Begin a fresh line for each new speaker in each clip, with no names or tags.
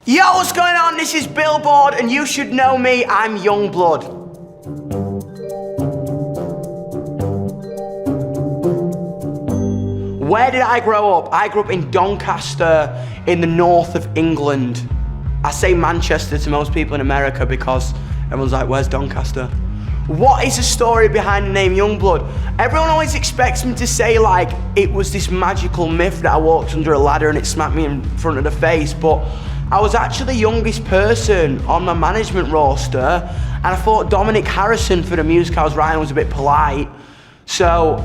Yo, what's going on? This is Billboard, and you should know me. I'm Yungblud. Where did I grow up? I grew up in Doncaster, in the north of England. I say Manchester to most people in America because everyone's like, where's Doncaster? What is the story behind the name Yungblud? Everyone always expects me to say like, it was this magical myth that I walked under a ladder and it smacked me in front of the face, but I was actually the youngest person on my management roster, and I thought Dominic Harrison for the music I was writing was a bit polite. So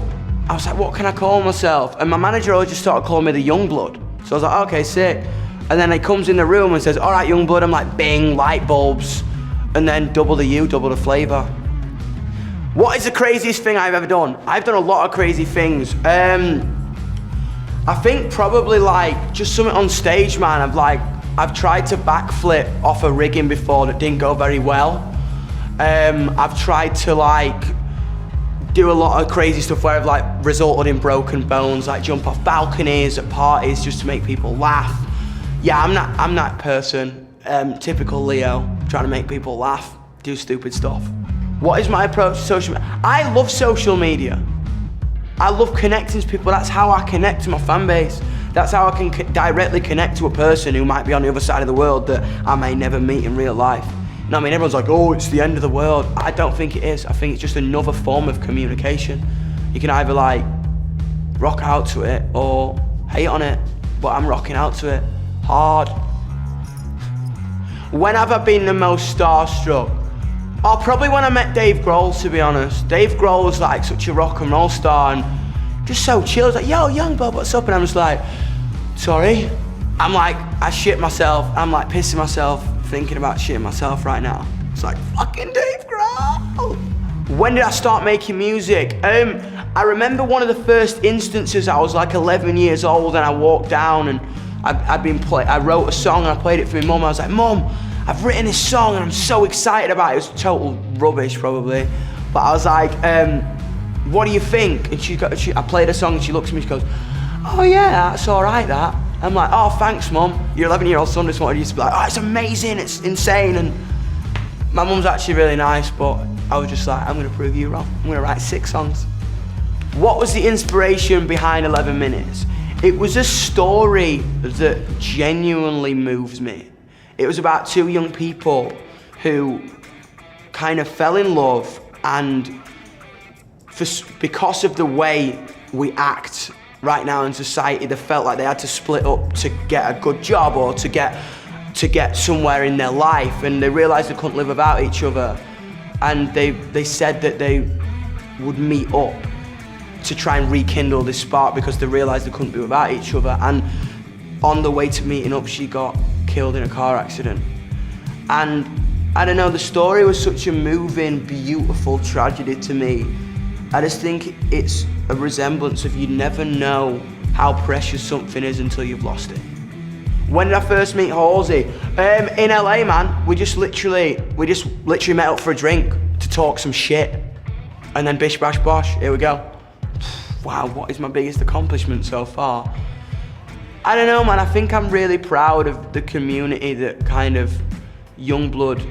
I was like, what can I call myself? And my manager always just started calling me the Yungblud. So I was like, okay, sick. And then he comes in the room and says, all right, Yungblud. I'm like, bing, light bulbs. And then double the U, double the flavor. What is the craziest thing I've ever done? I've done a lot of crazy things. I think probably like just something on stage, man. I've tried to backflip off a rigging before that didn't go very well. I've tried to like do a lot of crazy stuff where I've like resulted in broken bones, like jump off balconies at parties just to make people laugh. Yeah, I'm that person, typical Leo, trying to make people laugh, do stupid stuff. What is my approach to social media? I love social media. I love connecting to people. That's how I connect to my fan base. That's how I can directly connect to a person who might be on the other side of the world that I may never meet in real life. You know what I mean? Everyone's like, oh, it's the end of the world. I don't think it is. I think it's just another form of communication. You can either like rock out to it or hate on it, but I'm rocking out to it hard. When have I been the most starstruck? Oh, probably when I met Dave Grohl, to be honest. Dave Grohl's like such a rock and roll star and just so chill. He's like, yo, Yungblud, what's up? And I'm just like, sorry. I'm like, I shit myself. I'm like pissing myself, thinking about shitting myself right now. It's like, fucking Dave Grohl. When did I start making music? I remember one of the first instances, I was like 11 years old and I walked down and I wrote a song and I played it for my mum. I was like, Mum, I've written this song and I'm so excited about it. It was total rubbish probably. But I was like, what do you think? And I played a song and she looks at me and she goes, oh yeah, that's all right that. I'm like, oh thanks Mum. Your 11-year-old son just wanted you to be like, oh it's amazing, it's insane. And my mum's actually really nice, but I was just like, I'm gonna prove you wrong. I'm gonna write 6 songs. What was the inspiration behind 11 Minutes? It was a story that genuinely moves me. It was about 2 young people who kind of fell in love, and because of the way we act right now in society, they felt like they had to split up to get a good job or to get somewhere in their life, and they realized they couldn't live without each other. And they said that they would meet up to try and rekindle this spark because they realized they couldn't be without each other. And on the way to meeting up, she got killed in a car accident. And I don't know, the story was such a moving, beautiful tragedy to me. I just think it's a resemblance of you never know how precious something is until you've lost it. When did I first meet Halsey? In LA, man. We just literally met up for a drink to talk some shit. And then bish bash bosh, here we go. Wow, what is my biggest accomplishment so far? I don't know, man. I think I'm really proud of the community that kind of Yungblud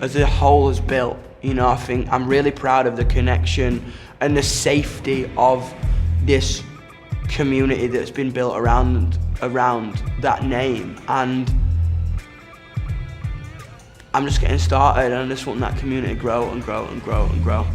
as a whole has built. You know, I think I'm really proud of the connection and the safety of this community that's been built around that name. And I'm just getting started, and I just want that community to grow and grow and grow and grow.